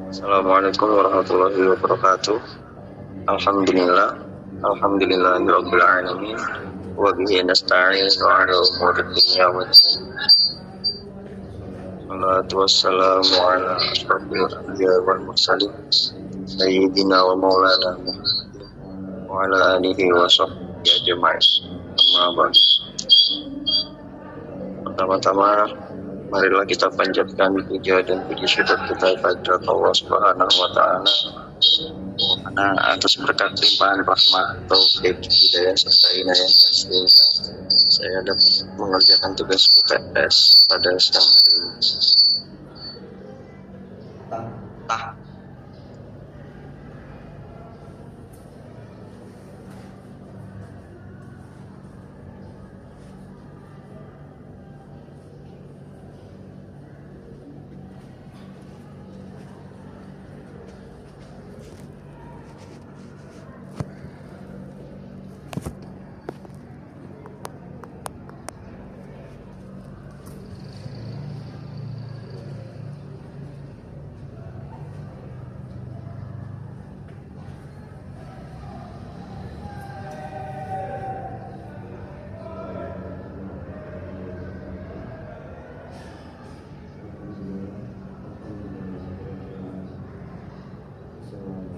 Assalamualaikum warahmatullahi wabarakatuh. Alhamdulillah, alhamdulillahirabbil alamin. Wa bihi nasta'in wa ala umuri dunya waddin. Salatu wassalamu ala asyrafil anbiya wal mursalin sayyidina wa maulana Muhammadin wa ala alihi wa sahbihi ajma'in. Amma ba'd. Pertama-tama marilah kita panjatkan puja dan puji syukur kita kepada Allah Subhanahu wa taala karena atas berkat limpahan rahmat, taufik, hidayah serta inayahnya sehingga saya dapat mengerjakan tugas UTS pada siang hari ini.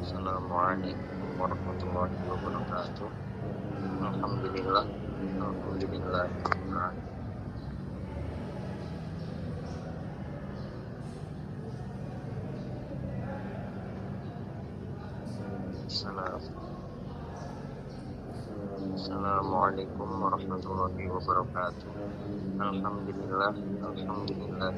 Assalamualaikum warahmatullahi wabarakatuh. Alhamdulillah, alhamdulillah. Assalamualaikum warahmatullahi wabarakatuh. Alhamdulillah, alhamdulillah.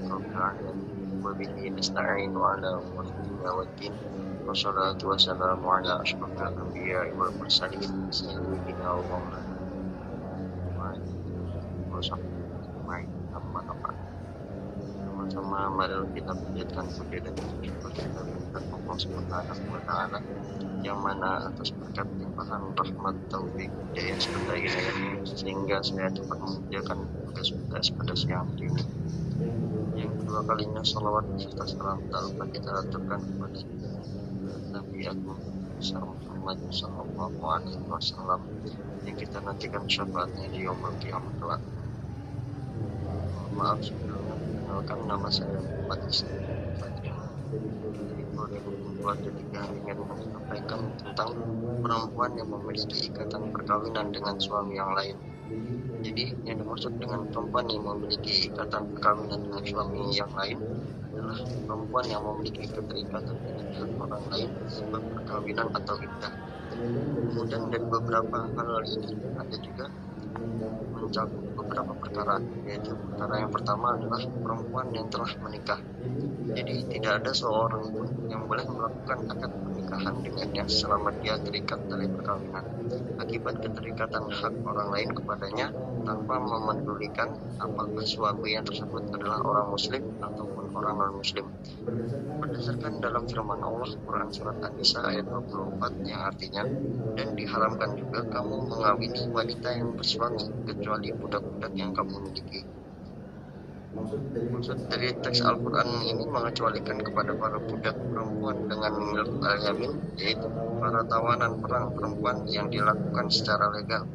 Wa bihi nasta'in wa ala umuri dunya waddin. Wassalatu wassalamu ala asyrafil anbiya wal mursalin sayyidina wa maulana Muhammadin. Sama-sama mari kita panjatkan puja dan syukur kita kepada Allah Subhanahu wa taala yang mana atas berkat limpahan rahmat, taufik, hidayah serta inayahnya sehingga saya dapat mengerjakan tugas pada siang hari ini. Yang kedua kalinya salawat serta salam tak lupa kita aturkan kepada Nabi Agung Muhammad sallallahu alaihi wasallam yang kita nantikan syafaatnya di yaumul qiyamah kelak. Maaf sebelumnya, perkenalkan nama saya Muhammad Islam. Jadi 2022 ingin menyampaikan tentang perempuan yang memiliki ikatan perkawinan dengan suami yang lain. Jadi yang dimaksud dengan perempuan yang memiliki ikatan perkawinan dengan suami yang lain adalah perempuan yang memiliki keterikatan dengan orang lain sebab perkawinan atau iddah. Kemudian dari beberapa hal ini ada juga mencakup beberapa perkara, yaitu perkara yang pertama adalah perempuan yang telah menikah. Jadi tidak ada seorang pun yang boleh melakukan akad pernikahan dengannya selama dia terikat dari perkawinan akibat keterikatan hak orang lain kepadanya tanpa memedulikan apakah suaminya tersebut adalah orang muslim ataupun orang non-muslim. Berdasarkan dalam firman Allah Quran Surat An-Nisa ayat 24 yang artinya, dan diharamkan juga kamu mengawini wanita yang bersuami kecuali budak-budak yang kamu miliki. Maksud dari teks Al-Quran ini mengecualikan kepada para budak perempuan dengan milk al-yamin, yaitu para tawanan perang perempuan yang dilakukan secara legal.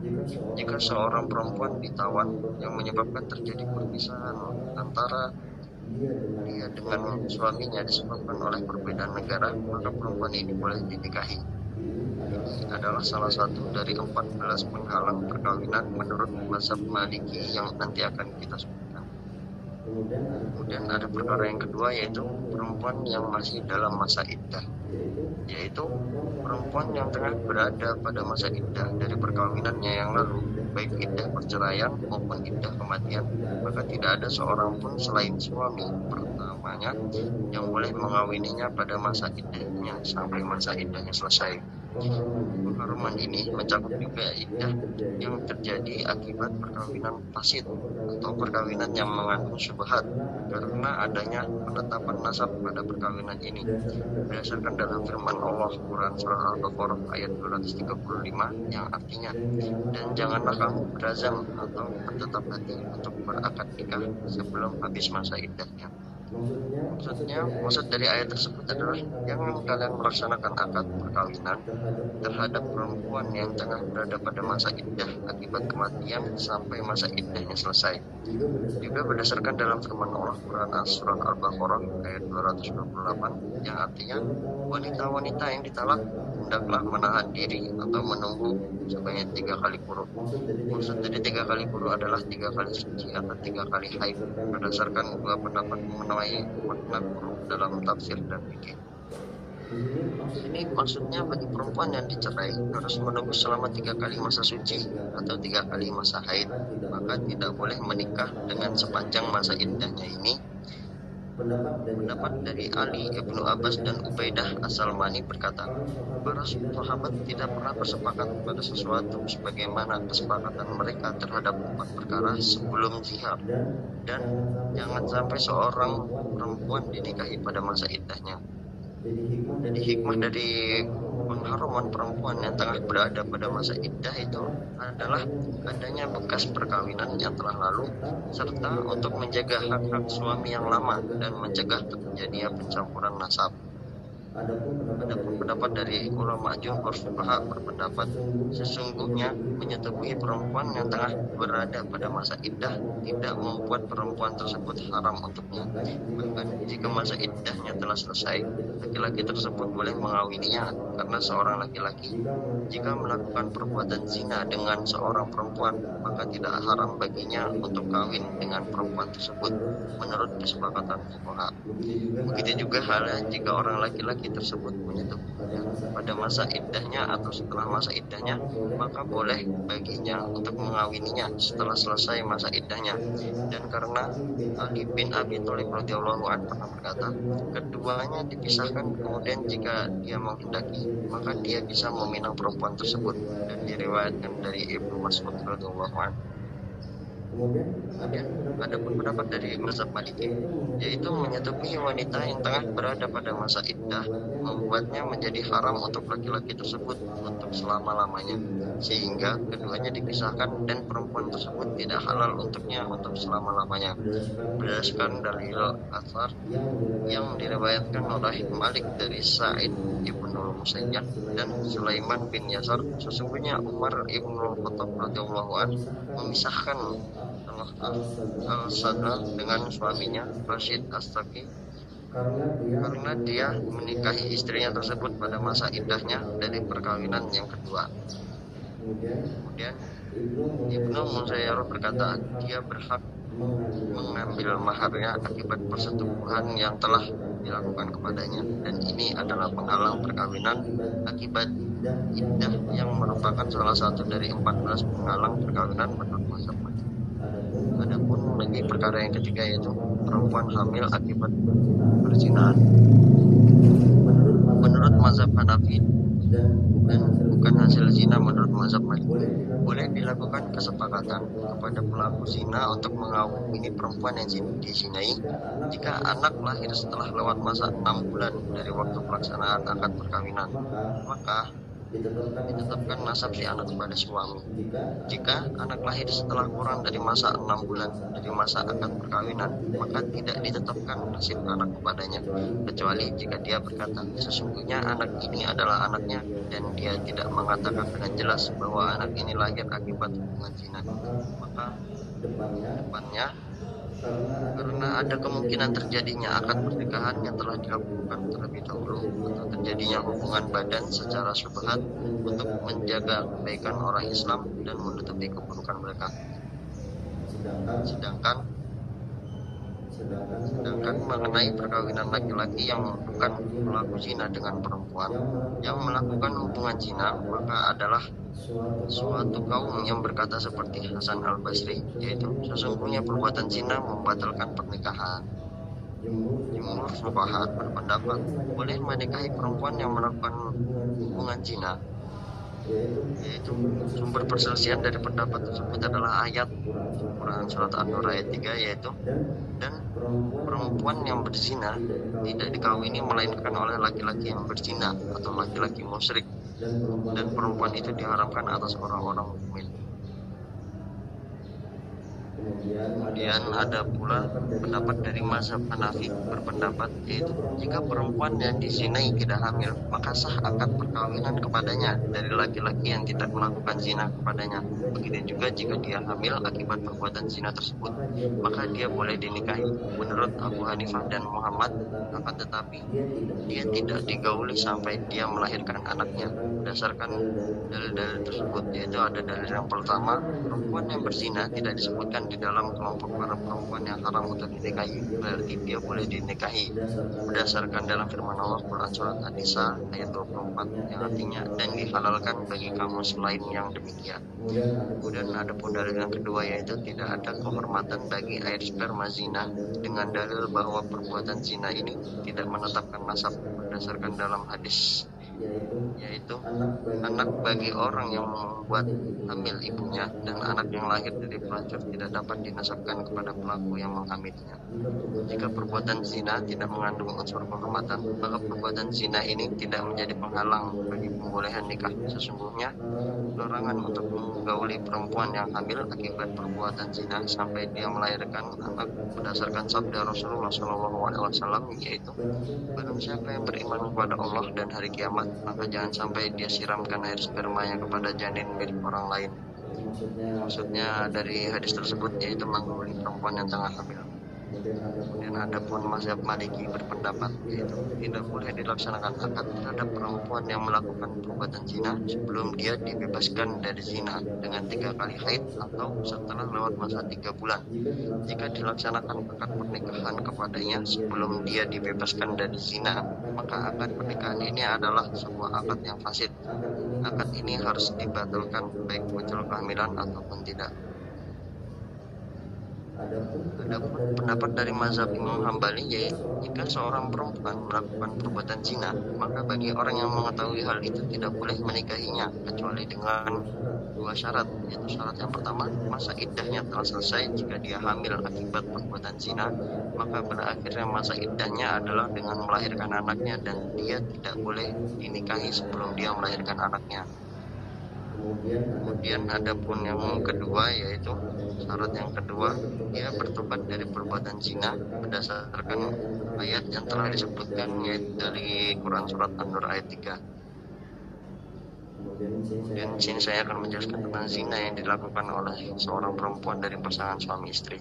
Jika seorang perempuan ditawan yang menyebabkan terjadi perpisahan antara dia dengan suaminya disebabkan oleh perbedaan negara, maka perempuan ini boleh dinikahi. Ini adalah salah satu dari 14 penghalang perkawinan menurut mazhab Maliki yang nanti akan kita sebutkan. Kemudian ada perkara yang kedua, yaitu perempuan yang masih dalam masa iddah, yaitu perempuan yang tengah berada pada masa iddah dari perkawinannya yang lalu, baik iddah perceraian maupun iddah kematian, maka tidak ada seorang pun selain suami pertamanya yang boleh mengawininya pada masa iddahnya sampai masa iddahnya selesai. Pengharuman ini mencakup juga iddah yang terjadi akibat perkawinan fasid atau perkawinan yang mengandung syubhat karena adanya penetapan nasab pada perkawinan ini berdasarkan dalam firman Allah Quran Surah Al-Baqarah ayat 235 yang artinya, dan janganlah kamu berazam atau bertetap hati untuk berakad nikah sebelum habis masa iddahnya. Maksud dari ayat tersebut adalah jangan kalian melaksanakan akad perkawinan terhadap perempuan yang tengah berada pada masa iddah akibat kematian sampai masa iddahnya selesai. Juga berdasarkan dalam firman Allah Quran Surat Al-Baqarah ayat 228 yang artinya wanita-wanita yang ditalak hendaklah menahan diri atau menunggu sebanyak 3 kali quru. Maksud dari 3 kali quru adalah 3 kali suci atau 3 kali haid berdasarkan dua pendapat mengenai makna quru dalam tafsir dan fikih. Ini maksudnya bagi perempuan yang dicerai harus menunggu selama 3 kali masa suci atau 3 kali masa haid, maka tidak boleh menikah dengan sepanjang masa iddahnya ini. Pendapat dari Ali, Ibnu Abbas, dan Ubaidah As-Salmani berkata, para sahabat tidak pernah bersepakat pada sesuatu sebagaimana kesepakatan mereka terhadap 4 perkara sebelum zihar, dan jangan sampai seorang perempuan dinikahi pada masa iddahnya. Jadi hikmah dari pengharuman perempuan yang tengah berada pada masa iddah itu adalah adanya bekas perkawinan yang telah lalu, serta untuk menjaga hak-hak suami yang lama dan mencegah terjadinya pencampuran nasab. Adapun pendapat dari ulama jumhur fuqaha berpendapat sesungguhnya menyetubuhi perempuan yang tengah berada pada masa iddah tidak membuat perempuan tersebut haram untuknya. Bahkan jika masa iddahnya telah selesai, laki-laki tersebut boleh mengawininya karena seorang laki-laki jika melakukan perbuatan zina dengan seorang perempuan maka tidak haram baginya untuk kawin dengan perempuan tersebut menurut kesepakatan fuqaha. Begitu juga halnya jika orang laki-laki tersebut menyetubuhinya pada masa iddahnya atau setelah masa iddahnya, maka boleh baginya untuk mengawininya setelah selesai masa iddahnya. Dan karena Ali bin Abi Thalib radhiyallahu anhu pernah berkata, keduanya dipisahkan, kemudian jika dia menghendaki maka dia bisa meminang perempuan tersebut, dan diriwayatkan dari Ibnu Mas'ud radhiyallahu anhu. Kemudian ada pun pendapat dari mazhab Maliki, yaitu menyetubuhi wanita yang tengah berada pada masa iddah membuatnya menjadi haram untuk laki-laki tersebut untuk selama-lamanya, sehingga keduanya dipisahkan dan perempuan tersebut tidak halal untuknya untuk selama-lamanya. Berdasarkan dalil athar yang diriwayatkan oleh Malik dari Sa'id ibnu Musayyab dan Sulaiman bin Yasar, sesungguhnya Umar ibnu Khattab radhiyallahu anhu memisahkan Al-Sadra dengan suaminya Rashid Astaki karena dia menikahi istrinya tersebut pada masa iddahnya dari perkawinan yang kedua. Kemudian Ibnu Musayyar berkata, dia berhak mengambil maharnya akibat persetubuhan yang telah dilakukan kepadanya, dan ini adalah penghalang perkawinan akibat iddah yang merupakan salah satu dari 14 penghalang perkawinan menurut mazhab Maliki. Adapun lagi perkara yang ketiga yaitu perempuan hamil akibat perzinahan. Menurut mazhab Hanafi dan bukan hasil zina menurut mazhab Maliki, boleh dilakukan kesepakatan kepada pelaku zina untuk mengawini perempuan yang dizinai jika anak lahir setelah lewat masa 6 bulan dari waktu pelaksanaan akad perkawinan, maka ditetapkan nasab si anak kepada suami. Jika anak lahir setelah kurang dari masa 6 bulan dari masa akad perkawinan, maka tidak ditetapkan nasib anak kepadanya, kecuali jika dia berkata, sesungguhnya anak ini adalah anaknya, dan dia tidak mengatakan dengan jelas bahwa anak ini lahir akibat hubungan zina. Maka depannya karena ada kemungkinan terjadinya akad pernikahan yang telah dilakukan terlebih dahulu atau terjadinya hubungan badan secara syubhat untuk menjaga kebaikan orang Islam dan menutupi keburukan mereka. Sedangkan mengenai perkawinan laki-laki yang bukan pelaku zina dengan perempuan yang melakukan hubungan zina, maka adalah suatu kaum yang berkata seperti Hasan al-Basri, yaitu sesungguhnya perbuatan zina membatalkan pernikahan. Jumhur fuqaha berpendapat boleh menikahi perempuan yang melakukan hubungan zina, yaitu sumber perselisihan dari pendapat tersebut adalah ayat Quran surat An-Nur ayat 3, yaitu dan perempuan yang berzina tidak dikawini melainkan oleh laki-laki yang berzina atau laki-laki musyrik, dan perempuan itu diharamkan atas orang-orang mukmin. Kemudian ada pula pendapat dari mazhab Hanafi berpendapat yaitu jika perempuan yang dizinai tidak hamil, maka sah akad perkawinan kepadanya dari laki-laki yang tidak melakukan zina kepadanya. Begitu juga jika dia hamil akibat perbuatan zina tersebut, maka dia boleh dinikahi menurut Abu Hanifah dan Muhammad, akan tetapi dia tidak digauli sampai dia melahirkan anaknya. Berdasarkan dalil-dalil tersebut, yaitu ada dalil yang pertama, perempuan yang berzina tidak disebutkan di dalam kelompok para perempuan yang haram untuk dinikahi, berarti dia boleh dinikahi berdasarkan dalam firman Allah Quran surat An-Nisa ayat 24 yang artinya dan dihalalkan bagi kamu selain yang demikian. Kemudian ada pun dalil yang kedua yaitu tidak ada kehormatan bagi air sperma zina dengan dalil bahwa perbuatan zina ini tidak menetapkan nasab berdasarkan dalam hadis yaitu anak bagi orang yang membuat hamil ibunya dan anak yang lahir dari pelacur tidak dapat dinasabkan kepada pelaku yang menghamilnya. Jika perbuatan zina tidak mengandung unsur kehormatan, maka perbuatan zina ini tidak menjadi penghalang bagi pembolehan nikah. Sesungguhnya larangan untuk menggauli perempuan yang hamil akibat perbuatan zina sampai dia melahirkan anak berdasarkan sabda Rasulullah SAW yaitu barang siapa yang beriman kepada Allah dan hari kiamat, maka jangan sampai dia siramkan air spermanya kepada janin milik orang lain. Maksudnya dari hadis tersebut yaitu menggauli perempuan yang tengah hamil. Kemudian ada pun mazhab Maliki berpendapat yaitu tidak boleh dilaksanakan akad terhadap perempuan yang melakukan perbuatan zina sebelum dia dibebaskan dari zina dengan 3 kali haid atau setelah lewat masa 3 bulan. Jika dilaksanakan akad pernikahan kepadanya sebelum dia dibebaskan dari zina, maka akad pernikahan ini adalah sebuah akad yang fasid. Akad ini harus dibatalkan baik muncul kehamilan ataupun tidak. Ada pendapat dari mazhab Imam Hambali yaitu jika seorang perempuan melakukan perbuatan zina, maka bagi orang yang mengetahui hal itu tidak boleh menikahinya kecuali dengan 2 syarat, yaitu syarat yang pertama, masa iddahnya telah selesai. Jika dia hamil akibat perbuatan zina, maka berakhirnya masa iddahnya adalah dengan melahirkan anaknya dan dia tidak boleh dinikahi sebelum dia melahirkan anaknya. Kemudian ada pun yang kedua yaitu syarat yang kedua, dia bertobat dari perbuatan zina berdasarkan ayat yang telah disebutkan yaitu dari Quran surat An-Nur ayat 3. Kemudian di sini saya akan menjelaskan tentang zina yang dilakukan oleh seorang perempuan dari pasangan suami istri.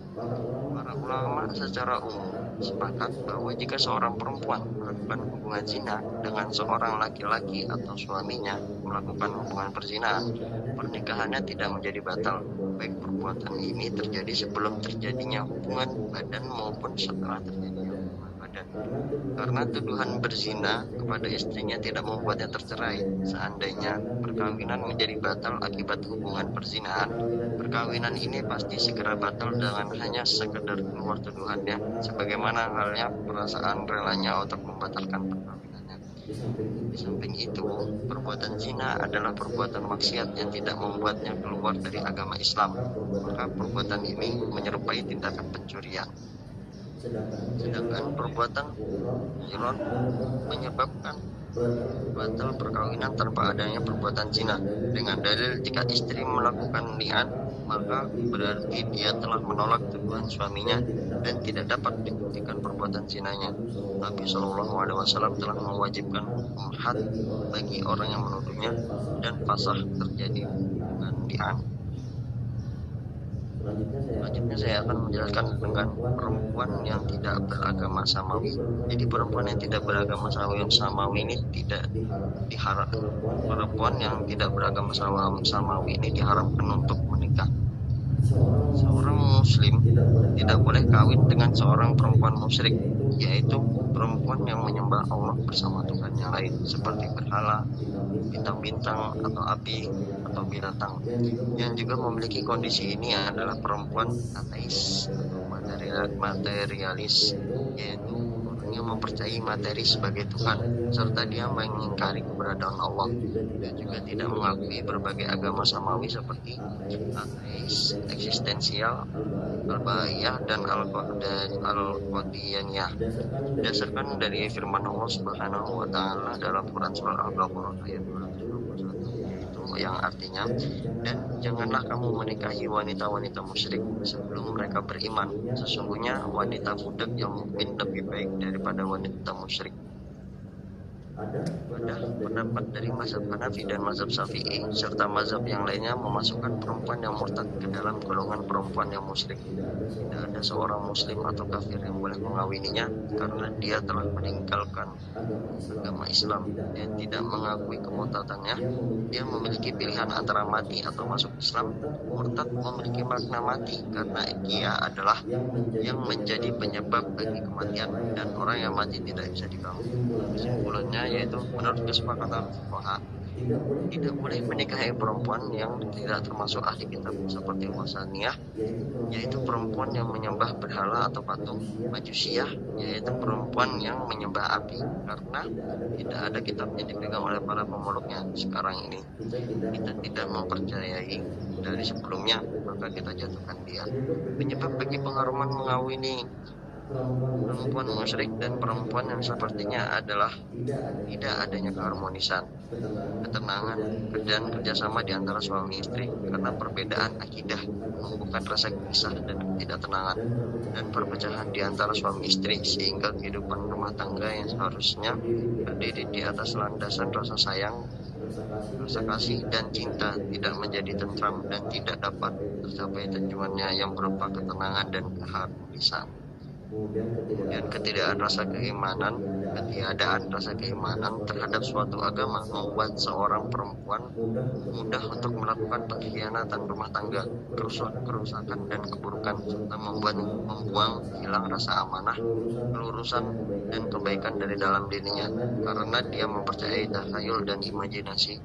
Para ulama secara umum sepakat bahwa jika seorang perempuan melakukan hubungan zina dengan seorang laki-laki atau suaminya melakukan hubungan perzinahan, pernikahannya tidak menjadi batal, baik perbuatan ini terjadi sebelum terjadinya hubungan badan maupun setelah terjadinya hubungan badan. Karena tuduhan berzina kepada istrinya tidak membuatnya tercerai. Seandainya perkawinan menjadi batal akibat hubungan perzinahan, perkawinan ini pasti segera batal dengan hanya sekedar keluar tuduhannya, sebagaimana halnya perasaan relanya untuk membatalkan perkawinannya. Di samping itu, perbuatan zina adalah perbuatan maksiat yang tidak membuatnya keluar dari agama Islam, maka perbuatan ini menyerupai tindakan pencurian. Sedangkan perbuatan jiron menyebabkan batal perkawinan tanpa adanya perbuatan zina dengan dalil jika istri melakukan li'an, maka berarti dia telah menolak tuduhan suaminya dan tidak dapat dibuktikan perbuatan zinanya. Nabi SAW telah mewajibkan hukum had bagi orang yang menuduhnya dan fasakh terjadi hubungan li'an. Selanjutnya saya akan menjelaskan tentang perempuan yang tidak beragama samawi. Jadi perempuan yang tidak beragama samawi ini tidak diharamkan. Perempuan yang tidak beragama samawi ini diharamkan untuk menikah. Seorang muslim tidak boleh kawin dengan seorang perempuan musyrik, yaitu perempuan yang menyembah Allah bersama Tuhan yang lain seperti berhala, bintang-bintang atau api atau binatang. Yang juga memiliki kondisi ini adalah perempuan ateis atau materialis, yaitu orang yang mempercayai materi sebagai Tuhan serta dia mengingkari keberadaan Allah dan juga tidak mengakui berbagai agama samawi seperti ateis, eksistensial, al-bahiyah dan al-qadiyaniyah. Berdasarkan dari firman Allah Subhanahu wa taala dalam Quran surah Al-Baqarah ayat 221 yaitu yang artinya, dan janganlah kamu menikahi wanita-wanita musyrik sebelum mereka beriman. Sesungguhnya wanita budak yang mukmin lebih baik daripada wanita musyrik. Ada pendapat dari mazhab Hanafi dan mazhab Syafi'i serta mazhab yang lainnya memasukkan perempuan yang murtad ke dalam golongan perempuan yang musyrik. Tidak ada seorang muslim atau kafir yang boleh mengawininya karena dia telah meninggalkan agama Islam dan tidak mengakui kemurtadannya. Dia memiliki pilihan antara mati atau masuk Islam. Murtad memiliki makna mati karena dia adalah yang menjadi penyebab bagi kematian, dan orang yang mati tidak bisa diganggu. Kesimpulannya yaitu menurut kesepakatan fuqaha, tidak boleh menikahi perempuan yang tidak termasuk ahli kitab seperti wasaniyah, yaitu perempuan yang menyembah berhala atau patung, majusiyah, yaitu perempuan yang menyembah api, karena tidak ada kitab yang dipegang oleh para pemeluknya. Sekarang ini kita tidak mempercayai dari sebelumnya, maka kita jatuhkan dia. Penyebab bagi pengharuman mengawini perempuan musyrik dan perempuan yang sepertinya adalah tidak adanya keharmonisan, ketenangan, dan kerjasama di antara suami istri karena perbedaan akidah menumbuhkan rasa gelisah dan ketidaktenangan, dan perpecahan di antara suami istri sehingga kehidupan rumah tangga yang seharusnya berdiri di atas landasan rasa sayang, rasa kasih dan cinta tidak menjadi tentram dan tidak dapat tercapai tujuannya yang berupa ketenangan dan keharmonisan. Kemudian ketiadaan rasa keimanan terhadap suatu agama membuat seorang perempuan mudah untuk melakukan pengkhianatan rumah tangga, kerusakan dan keburukan, serta membuang hilang rasa amanah, kelurusan dan kebaikan dari dalam dirinya karena dia mempercayai takhayul dan imajinasi,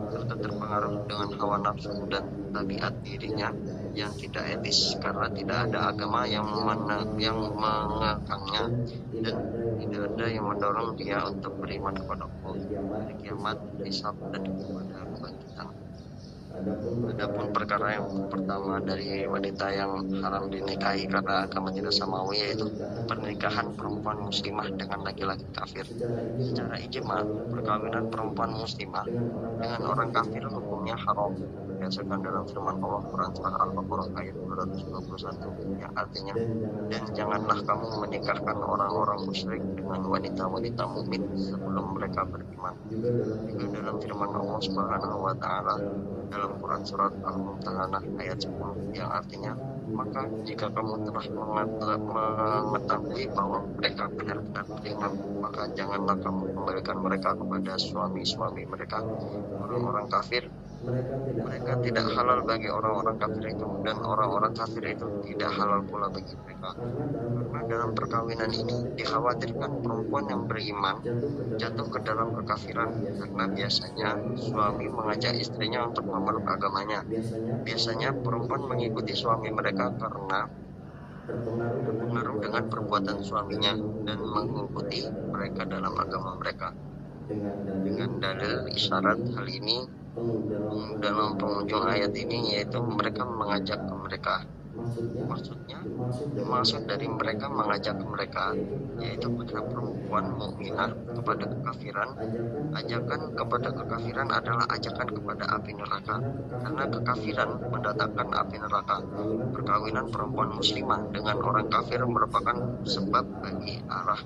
serta terpengaruh dengan hawa nafsu dan tabiat dirinya yang tidak etis karena tidak ada agama yang mengekangnya, dan tidak ada yang mendorong dia untuk beriman kepada Allah, hari kiamat, hisab, dan kepada kebangkitan. Adapun perkara yang pertama dari wanita yang haram dinikahi karena agama tidak samawi, yaitu pernikahan perempuan muslimah dengan laki-laki kafir. Secara ijma, perkawinan perempuan muslimah dengan orang kafir hukumnya haram berdasarkan dalam firman Allah Quran surah Al-Baqarah ayat 221 yang artinya, dan janganlah kamu menikahkan orang-orang musyrik dengan wanita-wanita mukmin sebelum mereka beriman. Juga dalam firman Allah Subhanahu wa taala dalam Quran surat Al-Mumtahanah ayat 10 yang artinya, maka jika kamu telah mengetahui bahwa mereka benar-benar beriman, maka janganlah kamu kembalikan mereka kepada suami-suami mereka. Orang-orang kafir, mereka tidak halal bagi orang-orang kafir itu, dan orang-orang kafir itu tidak halal pula bagi mereka. Karena dalam perkawinan ini dikhawatirkan perempuan yang beriman jatuh ke dalam kekafiran, karena biasanya suami mengajak istrinya untuk memeluk agamanya. Biasanya perempuan mengikuti suami mereka karena terpengaruh dengan perbuatan suaminya dan mengikuti mereka dalam agama mereka. Dengan dalil isyarat hal ini dalam penghujung ayat ini, yaitu mereka mengajak ke mereka. Maksud dari mereka mengajak ke mereka yaitu pada perempuan mukminah kepada kekafiran. Ajakan kepada kekafiran adalah ajakan kepada api neraka, karena kekafiran mendatangkan api neraka. Perkawinan perempuan muslimah dengan orang kafir merupakan sebab bagi arah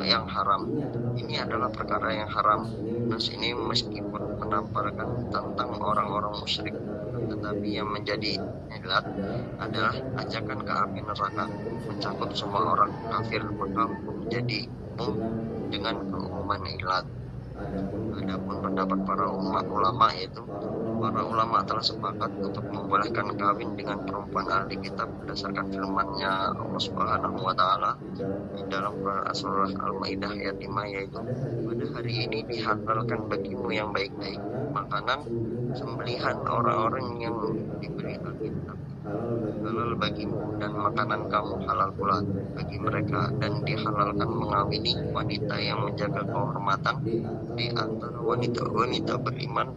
yang haram. Ini adalah perkara yang haram. Nas ini meskipun menampakkan tentang orang-orang musyrik, tetapi yang menjadi ilat adalah ajakan ke api neraka, mencakup semua orang kafir, maka menjadi dengan keumuman ilat. Adapun pendapat para ulama, yaitu para ulama telah sepakat untuk membolehkan kawin dengan perempuan ahli kitab berdasarkan firman-Nya Allah Subhanahu wa taala di dalam surah Al-Maidah ayat 5, yaitu pada hari ini dihalalkan bagimu yang baik-baik makanan sembelihan orang-orang yang diberi Alkitab, halal bagimu, dan makanan kamu halal pula bagi mereka, dan dihalalkan mengawini wanita yang menjaga kehormatan di antara wanita-wanita beriman,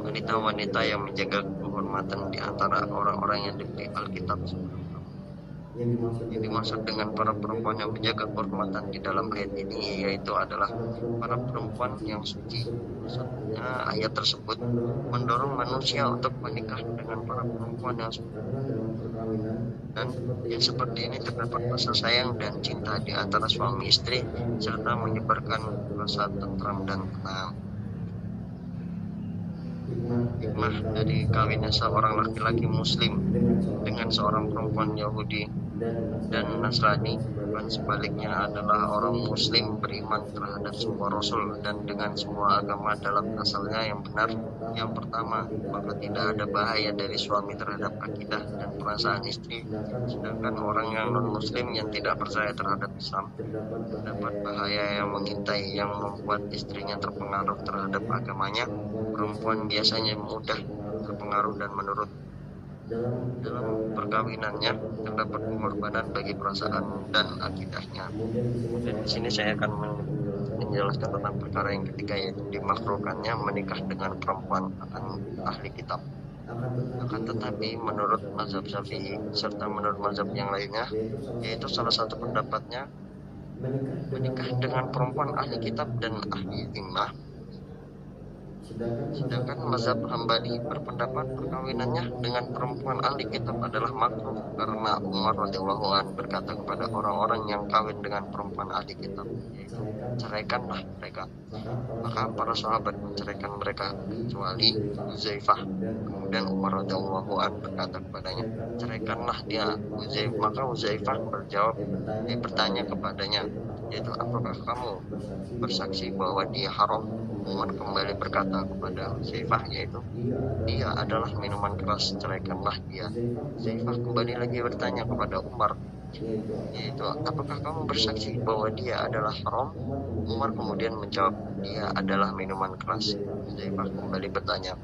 wanita-wanita yang menjaga kehormatan di antara orang-orang yang diberi Alkitab sebelum kamu. Yang dimaksud dengan para perempuan yang menjaga kehormatan di dalam ayat ini yaitu adalah para perempuan yang suci. Maksudnya ayat tersebut mendorong manusia untuk menikah dengan para perempuan yang suci. Dan yang seperti ini terdapat rasa sayang dan cinta di antara suami istri serta menyebarkan rasa tentram dan tenang. Hikmah dari kawinnya seorang laki-laki muslim dengan seorang perempuan Yahudi dan Nasrani dan sebaliknya adalah orang muslim beriman terhadap semua rasul dan dengan semua agama dalam asalnya yang benar. Yang pertama, maka tidak ada bahaya dari suami terhadap akidah dan perasaan istri, sedangkan orang yang non muslim yang tidak percaya terhadap Islam dapat bahaya yang mengintai yang membuat istrinya terpengaruh terhadap agamanya. Perempuan biasanya mudah terpengaruh dan menurut dalam perkawinannya terdapat pengorbanan bagi perasaan dan akidahnya. Dan di sini saya akan menjelaskan tentang perkara yang ketiga, yaitu dimakruhkannya menikah dengan perempuan ahli kitab. Akan tetapi menurut mazhab Syafi'i serta menurut mazhab yang lainnya, yaitu salah satu pendapatnya, menikah dengan perempuan ahli kitab dan ahli zimmah. Sedangkan mazhab Hambali berpendapat perkawinannya dengan perempuan ahli kitab adalah makruh karena Umar radhiyallahu anhu berkata kepada orang-orang yang kawin dengan perempuan ahli kitab, yaitu ceraikanlah mereka. Maka para sahabat menceraikan mereka kecuali Uzaifah. Kemudian Umar radhiyallahu anhu berkata kepadanya, ceraikanlah dia. Maka Uzaifah bertanya kepadanya, yaitu apakah kamu bersaksi bahwa dia haram? Umar kembali berkata kepada Uzaifah, yaitu dia adalah minuman keras, ceraikanlah dia. Uzaifah kembali lagi bertanya kepada Umar, yaitu apakah kamu bersaksi bahwa dia adalah haram? Umar kemudian menjawab, dia adalah minuman keras. Uzaifah kembali bertanya.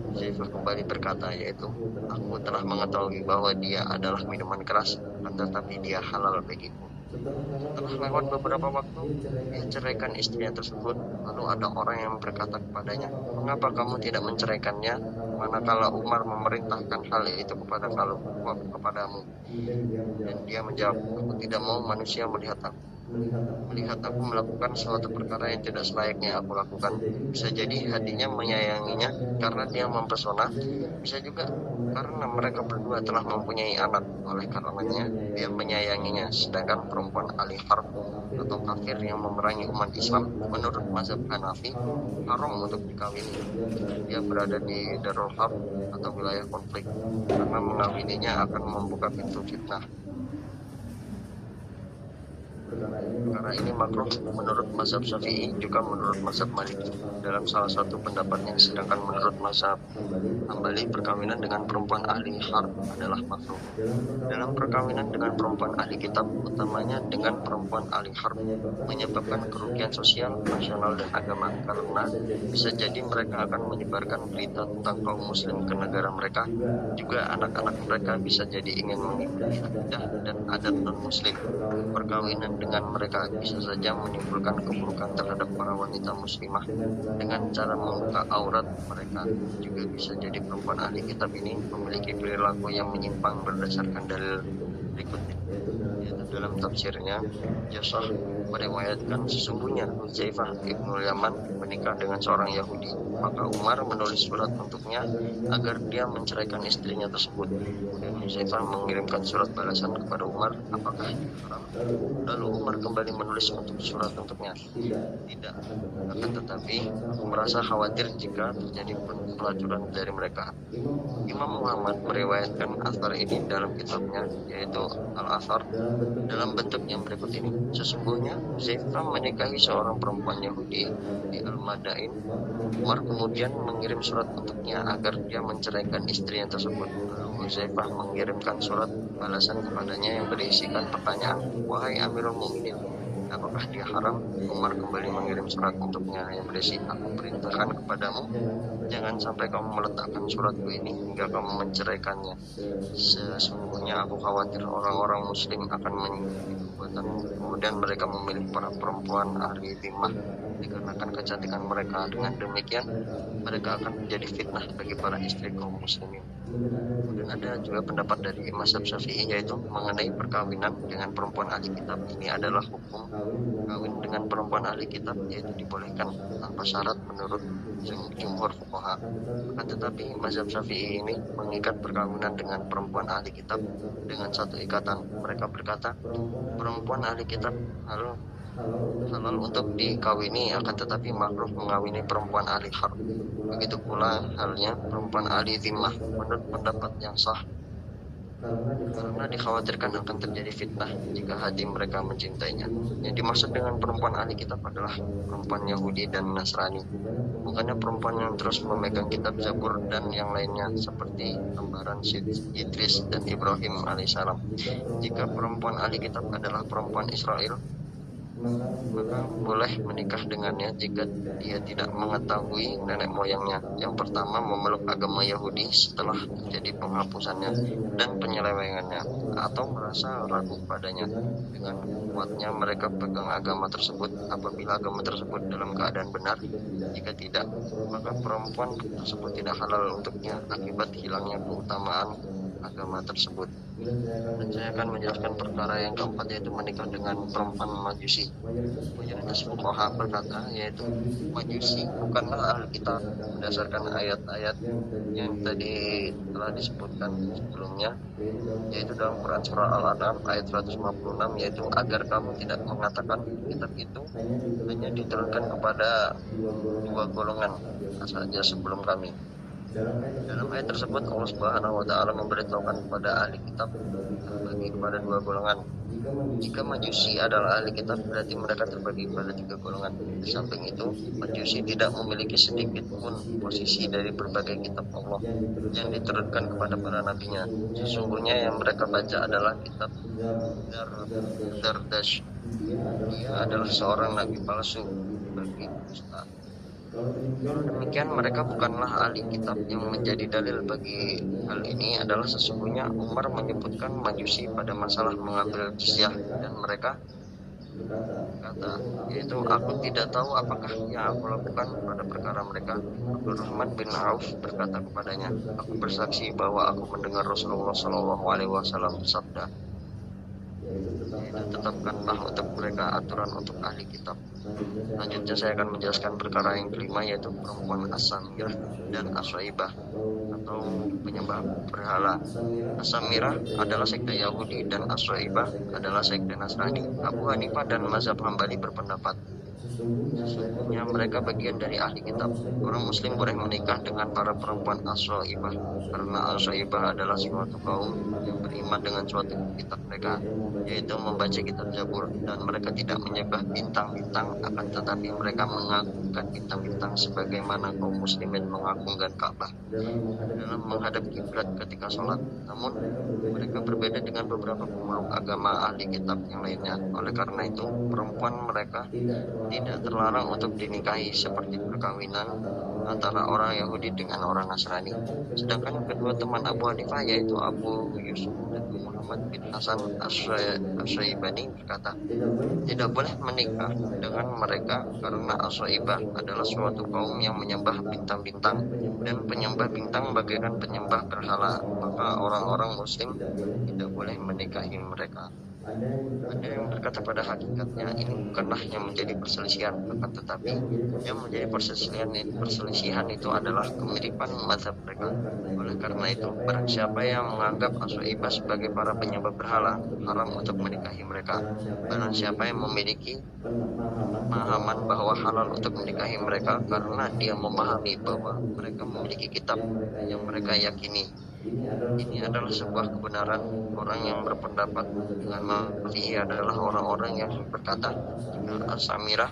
Uzaifah kembali berkata, yaitu aku telah mengetahui bahwa dia adalah minuman keras, tetapi dia halal bagiku. Setelah lewat beberapa waktu, dia ceraikan istrinya tersebut. Lalu ada orang yang berkata kepadanya, mengapa kamu tidak menceraikannya? Manakala Umar memerintahkan hal itu kepadamu. Dan dia menjawab, aku tidak mau manusia melihat aku melakukan suatu perkara yang tidak selayaknya aku lakukan. Bisa jadi hatinya menyayanginya karena dia mempesona, bisa juga karena mereka berdua telah mempunyai anak. Oleh karenanya dia menyayanginya. Sedangkan perempuan ahli harb atau kafir yang memerangi umat Islam menurut mazhab Hanafi haram untuk dikawini. Dia berada di Darul Harb atau wilayah konflik, karena mengawininya akan membuka pintu fitnah. Perkara ini makruh menurut mazhab Syafi'i, juga menurut mazhab Maliki dalam salah satu pendapatnya. Sedangkan menurut mazhab Hambali, perkawinan dengan perempuan ahli harb adalah makruh. Dalam perkawinan dengan perempuan ahli kitab, utamanya dengan perempuan ahli harb, menyebabkan kerugian sosial, nasional, dan agama, karena bisa jadi mereka akan menyebarkan berita tentang kaum muslim ke negara mereka. Juga anak-anak mereka bisa jadi ingin mengikuti akidah dan adat non-muslim. Perkawinan dengan mereka bisa saja menimbulkan keburukan terhadap para wanita muslimah dengan cara membuka aurat mereka. Juga bisa jadi perempuan ahli kitab ini memiliki perilaku yang menyimpang berdasarkan dalil berikutnya, yaitu dalam tafsirnya Jasah meriwayatkan sesungguhnya Huzaifah ibnul Yaman menikah dengan seorang Yahudi, maka Umar menulis surat untuknya agar dia menceraikan istrinya tersebut. Kemudian Huzaifah mengirimkan surat balasan kepada Umar, apakah itu haram? Lalu Umar kembali menulis surat untuknya, tidak. Akan tetapi aku merasa khawatir jika terjadi pelacuran dari mereka. Imam Muhammad meriwayatkan asar ini dalam kitabnya, yaitu Al-Asar, dalam bentuk yang berikut ini. Sesungguhnya Huzaifah menikahi seorang perempuan Yahudi di Al-Madain. Umar kemudian mengirim surat untuknya agar dia menceraikan istrinya tersebut. Lalu Huzaifah mengirimkan surat balasan kepadanya yang berisikan pertanyaan, wahai Amirul Mukminin, apakah dia haram? Umar kembali mengirim surat untuknya yang berisi, aku perintahkan kepadamu, jangan sampai kamu meletakkan suratku ini hingga kamu menceraikannya. Sesungguhnya aku khawatir orang-orang muslim akan mengikuti perbuatanmu. Kemudian mereka memilih para perempuan ahli zimmah dikarenakan kecantikan mereka. Dengan demikian mereka akan menjadi fitnah bagi para istri kaum muslimin. Kemudian ada juga pendapat dari mazhab Syafi'i, yaitu mengenai perkawinan dengan perempuan ahli kitab. Ini adalah hukum kawin dengan perempuan ahli kitab, yaitu dibolehkan tanpa syarat menurut jumhur fuqaha. Akan tetapi mazhab Syafi'i ini mengikat perkawinan dengan perempuan ahli kitab dengan satu ikatan. Mereka berkata, perempuan ahli kitab halal untuk dikawini, akan tetapi makruh mengawini perempuan ahli harb. Begitu pula halnya perempuan ahli zimmah menurut pendapat yang sah, karena dikhawatirkan akan terjadi fitnah jika hati mereka mencintainya. Yang dimaksud dengan perempuan ahli kitab adalah perempuan Yahudi dan Nasrani, bukannya perempuan yang terus memegang kitab Zabur dan yang lainnya seperti lembaran Idris dan Ibrahim alaihissalam. Jika perempuan ahli kitab adalah perempuan Israel, maka boleh menikah dengannya jika dia tidak mengetahui nenek moyangnya. Yang pertama, memeluk agama Yahudi setelah terjadi penghapusannya dan penyelewengannya, atau merasa ragu padanya. Dengan kuatnya mereka pegang agama tersebut apabila agama tersebut dalam keadaan benar. Jika tidak, maka perempuan tersebut tidak halal untuknya akibat hilangnya keutamaan agama tersebut. Dan saya akan menjelaskan perkara yang keempat, yaitu menikah dengan perempuan Majusi. Mayoritas fuqaha berkata, yaitu Majusi bukanlah ahli kitab berdasarkan ayat-ayat yang tadi telah disebutkan sebelumnya, yaitu dalam Quran surah Al-An'am ayat 156, yaitu agar kamu tidak mengatakan kitab itu hanya diturunkan kepada dua golongan saja sebelum kami. Dalam ayat tersebut Allah Subhanahu wa taala memberitahukan kepada ahli kitab terbagi kepada dua golongan. Jika Majusi adalah ahli kitab, berarti mereka terbagi kepada tiga golongan. Di samping itu, Majusi tidak memiliki sedikit pun posisi dari berbagai kitab Allah yang diturunkan kepada para nabinya. Sesungguhnya yang mereka baca adalah kitab Dardash. Dia adalah seorang nabi palsu bagi dusta. Demikian mereka bukanlah ahli kitab. Yang menjadi dalil bagi hal ini adalah sesungguhnya Umar menyebutkan Majusi pada masalah mengambil jizyah, dan mereka kata, yaitu aku tidak tahu apakah yang aku lakukan pada perkara mereka. Abdurrahman bin Auf berkata kepadanya, aku bersaksi bahwa aku mendengar Rasulullah SAW bersabda, tetapkanlah untuk mereka aturan untuk ahli kitab. Selanjutnya saya akan menjelaskan perkara yang kelima, yaitu perempuan As-Samirah dan As-Swaibah atau penyembah berhala. As-Samirah adalah sekte Yahudi dan As-Swaibah adalah sekte Nasrani. Abu Hanifah dan mazhab Hambali berpendapat, sesungguhnya mereka bagian dari ahli kitab. Orang muslim boleh menikah dengan para perempuan As-Swaibah, karena As-Swaibah adalah suatu kaum yang beriman dengan suatu kitab mereka, yaitu membaca kitab Zabur, dan mereka tidak menyembah bintang-bintang, akan tetapi mereka mengagungkan bintang-bintang sebagaimana kaum muslimin mengagungkan Ka'bah dalam menghadap kiblat ketika sholat. Namun mereka berbeda dengan beberapa pemeluk agama ahli kitab yang lainnya. Oleh karena itu, perempuan mereka tidak terlarang untuk dinikahi, seperti perkawinan antara orang Yahudi dengan orang Nasrani. Sedangkan kedua teman Abu Hanifah, yaitu Abu Yusuf dan Muhammad bin Hasan As-Syaibani berkata, tidak boleh menikah dengan mereka karena As-Syaibah adalah suatu kaum yang menyembah bintang-bintang, dan penyembah bintang bagaikan penyembah berhala, maka orang-orang muslim tidak boleh menikahi mereka. Ada yang berkata pada hakikatnya ini bukanlah yang menjadi perselisihan, akan tetapi yang menjadi perselisihan itu adalah kemiripan mazhab mereka. Oleh karena itu, barang siapa yang menganggap As-Swaibah sebagai para penyembah berhala, haram untuk menikahi mereka. Barang siapa yang memiliki pemahaman bahwa halal untuk menikahi mereka karena dia memahami bahwa mereka memiliki kitab yang mereka yakini, ini adalah sebuah kebenaran. Orang yang berpendapat dengan Mafi'i adalah orang-orang yang berkata, jika As-Samirah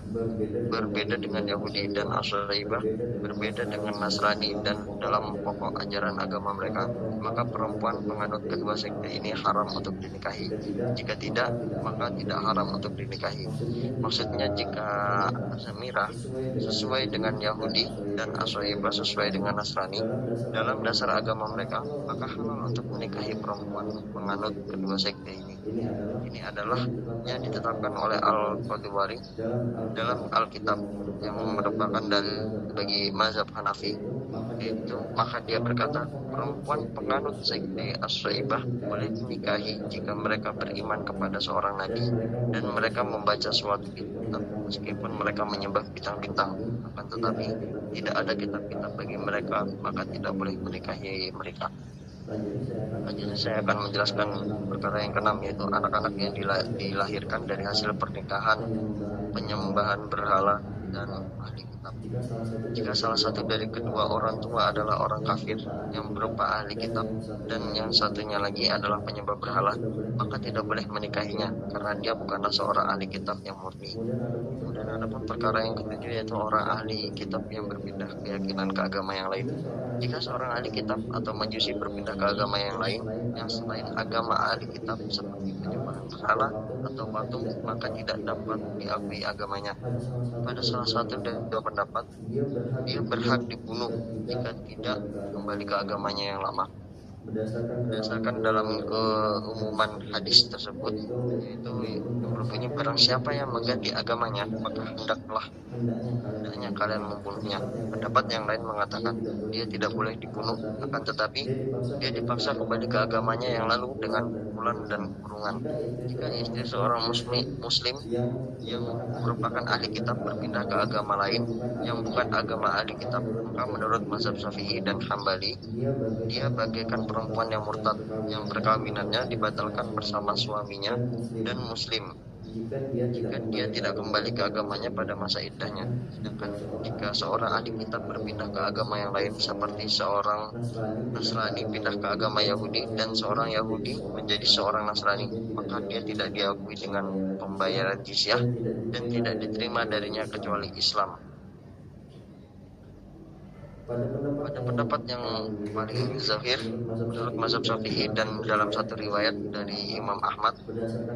berbeda dengan Yahudi dan As-Swaibah berbeda dengan Nasrani dan dalam pokok ajaran agama mereka, maka perempuan penganut kedua sekte ini haram untuk dinikahi. Jika tidak, maka tidak haram untuk dinikahi. Maksudnya, jika As-Samirah sesuai dengan Yahudi dan As-Swaibah sesuai dengan Nasrani dalam dasar agama mereka, maka halal untuk menikahi perempuan penganut kedua sekte ini. Ini adalah yang ditetapkan oleh Al-Qadwari dalam Alkitab yang merupakan dalil bagi mazhab Hanafi, yaitu maka dia berkata perempuan penganut sekte As-Syaibah boleh dinikahi jika mereka beriman kepada seorang nabi dan mereka membaca suatu kitab meskipun mereka menyembah bintang-bintang, akan tetapi tidak ada kitab-kitab bagi mereka, maka tidak boleh menikahi mereka. Selanjutnya saya akan menjelaskan perkara yang keenam, yaitu anak-anak yang dilahirkan dari hasil pernikahan, penyembahan berhala, dan ahli kitab. Jika salah satu dari kedua orang tua adalah orang kafir yang berupa ahli kitab dan yang satunya lagi adalah penyembah berhala, maka tidak boleh menikahinya karena dia bukanlah seorang ahli kitab yang murni. Kemudian ada pun perkara yang ketujuh, yaitu orang ahli kitab yang berpindah keyakinan ke agama yang lain. Jika seorang ahli kitab atau majusi berpindah ke agama yang lain yang selain agama ahli kitab seperti penyembahan berhala atau patung, maka tidak dapat diakui agamanya. Pada salah satu dari dua pendapat, dia berhak dibunuh jika tidak kembali ke agamanya yang lama. Berdasarkan dalam keumuman hadis tersebut, yaitu yang berbunyi barang siapa yang mengganti agamanya maka hendaknya kalian membunuhnya. Pendapat yang lain mengatakan dia tidak boleh dibunuh, akan tetapi dia dipaksa kembali ke agamanya yang lalu dengan pukulan dan kurungan. Jika istri seorang muslim yang merupakan ahli kitab berpindah ke agama lain yang bukan agama ahli kitab, maka menurut mazhab Syafi'i dan Hambali, dia bagaikan perempuan yang murtad yang perkawinannya dibatalkan bersama suaminya dan muslim jika dia tidak kembali ke agamanya pada masa iddahnya. Sedangkan jika seorang ahli kitab berpindah ke agama yang lain seperti seorang Nasrani pindah ke agama Yahudi dan seorang Yahudi menjadi seorang Nasrani, maka dia tidak diakui dengan pembayaran jizyah dan tidak diterima darinya kecuali Islam. Pada pendapat yang paling zahir menurut mazhab Syafi'i dan dalam satu riwayat dari Imam Ahmad,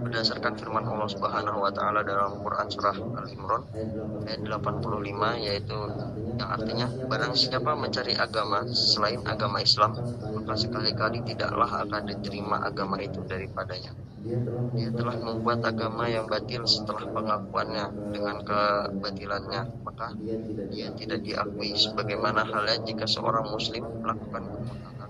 berdasarkan firman Allah Subhanahu wa taala dalam Quran surah Al-Imran ayat 85, yaitu yang artinya barang siapa mencari agama selain agama Islam, maka sekali-kali tidaklah akan diterima agama itu daripadanya. Dia telah membuat agama yang batil setelah pengakuannya dengan kebatilannya, maka dia tidak diakui. Sebagaimana halnya jika seorang muslim melakukan kemurtadan,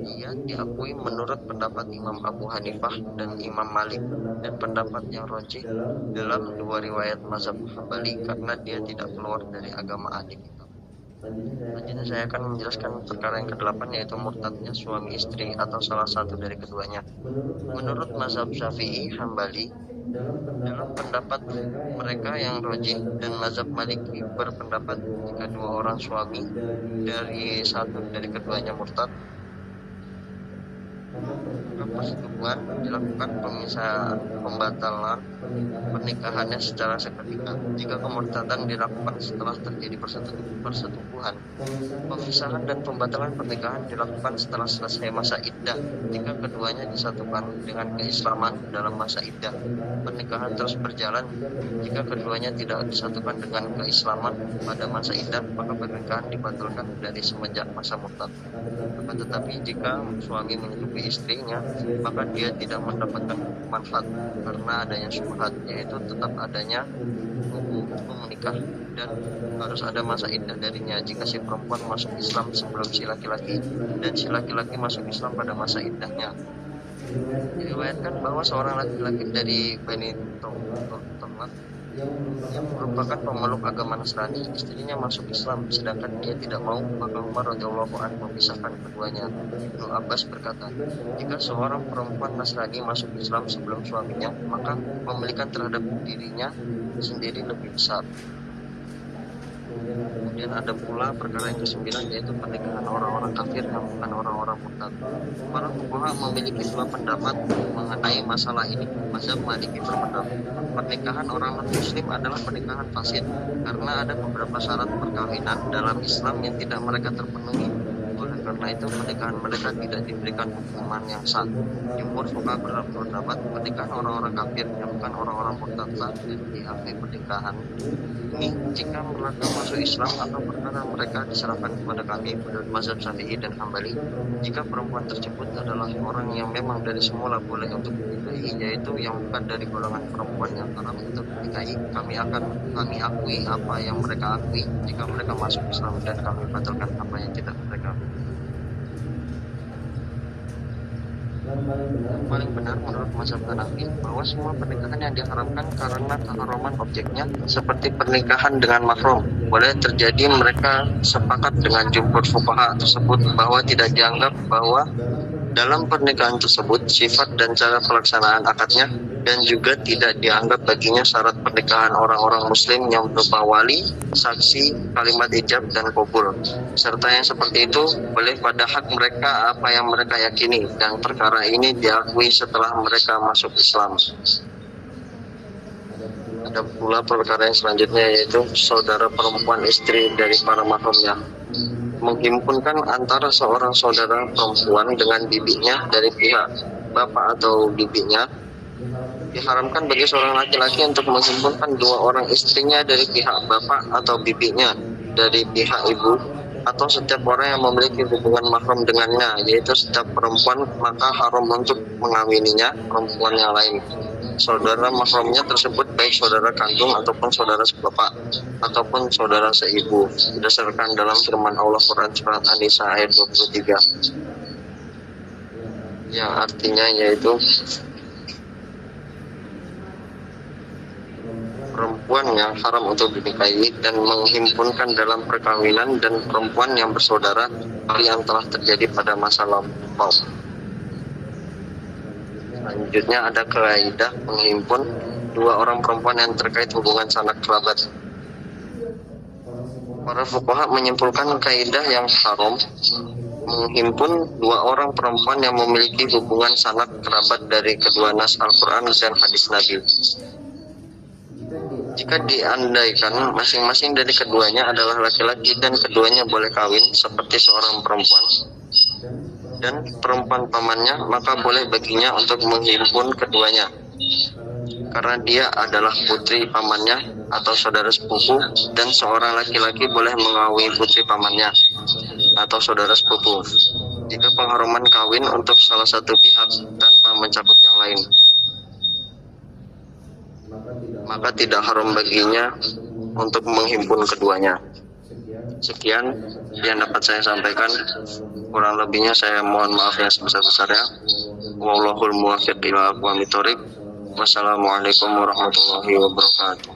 dia diakui menurut pendapat Imam Abu Hanifah dan Imam Malik dan pendapat yang rajih dalam dua riwayat mazhab Hambali karena dia tidak keluar dari agama ahli kitab. Selanjutnya saya akan menjelaskan perkara yang ke-8, yaitu murtadnya suami istri atau salah satu dari keduanya. Menurut mazhab Syafi'i Hambali, dalam pendapat mereka yang rajih dan mazhab Maliki berpendapat jika dua orang suami dari satu dari keduanya murtad, maka persetubuhan dilakukan pembatalan pernikahannya secara seketika. Jika kemurtadan dilakukan setelah terjadi persetubuhan, pemisahan dan pembatalan pernikahan dilakukan setelah selesai masa iddah. Jika keduanya disatukan dengan keislaman dalam masa iddah, pernikahan terus berjalan. Jika keduanya tidak disatukan dengan keislaman pada masa iddah, maka pernikahan dibatalkan dari semenjak masa murtad. Akan tetapi jika suami menyetubuhi istrinya, maka dia tidak mendapatkan manfaat karena adanya syubhat, yaitu tetap adanya hukum menikah dan harus ada masa iddah darinya jika si perempuan masuk Islam sebelum si laki-laki dan si laki-laki masuk Islam pada masa iddahnya. Diriwayatkan bahwa seorang laki-laki dari Bani Tomat yang merupakan pemeluk agama Nasrani, istrinya masuk Islam sedangkan dia tidak mau, maka Umar radhiyallahu anhu memisahkan keduanya. Ibnu Abbas berkata, jika seorang perempuan Nasrani masuk Islam sebelum suaminya, maka pemilikan terhadap dirinya sendiri lebih besar. Kemudian ada pula perkara yang ke-9, yaitu pernikahan orang-orang kafir yang bukan orang-orang murtad. Para fuqaha memiliki dua pendapat mengenai masalah ini. Mazhab Maliki berpendapat pernikahan orang non-muslim adalah pernikahan fasid karena ada beberapa syarat perkawinan dalam Islam yang tidak mereka terpenuhi oleh Karena itu pernikahan mereka tidak diberikan hukuman yang sah. Jumhur fuqaha berpendapat pernikahan orang-orang kafir yang bukan orang-orang murtad diakui pernikahan ini jika mereka masuk Islam atau perkara mereka diserahkan kepada kami menurut mazhab Syafi'i dan Hambali. Jika perempuan tersebut adalah orang yang memang dari semula boleh untuk dinikahi, yaitu yang bukan dari golongan perempuan yang haram untuk dinikahi, kami akui apa yang mereka akui jika mereka masuk Islam, dan kami batalkan apa yang tidak mereka akui. Yang paling benar menurut mazhab Hanafi bahwa semua pernikahan yang diharamkan karena keharaman objeknya seperti pernikahan dengan mahram boleh terjadi. Mereka sepakat dengan jumhur fuqaha tersebut bahwa tidak dianggap bahwa dalam pernikahan tersebut sifat dan cara pelaksanaan akadnya, dan juga tidak dianggap baginya syarat pernikahan orang-orang muslim yang berupa wali, saksi, kalimat ijab, dan qabul. Serta yang seperti itu boleh pada hak mereka apa yang mereka yakini, dan perkara ini diakui setelah mereka masuk Islam. Ada pula perkara yang selanjutnya, yaitu saudara perempuan istri dari para mahramnya. Menghimpunkan antara seorang saudara perempuan dengan bibinya dari pihak bapak atau bibinya. Diharamkan bagi seorang laki-laki untuk menghimpunkan dua orang istrinya dari pihak bapak atau bibinya dari pihak ibu, atau setiap orang yang memiliki hubungan mahram dengannya, yaitu setiap perempuan, maka haram untuk mengawininya perempuan yang lain. Saudara mahramnya tersebut baik saudara kandung ataupun saudara sebapak ataupun saudara seibu, berdasarkan dalam firman Allah Quran surat An-Nisa ayat 23, yang artinya yaitu perempuan yang haram untuk dinikahi dan menghimpunkan dalam perkawinan, dan perempuan yang bersaudara yang telah terjadi pada masa lampau. Selanjutnya ada kaidah menghimpun dua orang perempuan yang terkait hubungan sanak kerabat. Para fuqaha menyimpulkan kaidah yang haram menghimpun dua orang perempuan yang memiliki hubungan sanak kerabat dari kedua nas Al-Quran dan hadis Nabi. Jika diandaikan masing-masing dari keduanya adalah laki-laki dan keduanya boleh kawin seperti seorang perempuan dan perempuan pamannya, maka boleh baginya untuk menghimpun keduanya, karena dia adalah putri pamannya atau saudara sepupu, dan seorang laki-laki boleh mengawini putri pamannya atau saudara sepupu jika pengharaman kawin untuk salah satu pihak tanpa mencakup yang lain, maka tidak haram baginya untuk menghimpun keduanya. Sekian yang dapat saya sampaikan, kurang lebihnya saya mohon maaf yang sebesar-besarnya. Wallahul muwaffiq ila aqwamit thoriq. Wassalamualaikum warahmatullahi wabarakatuh.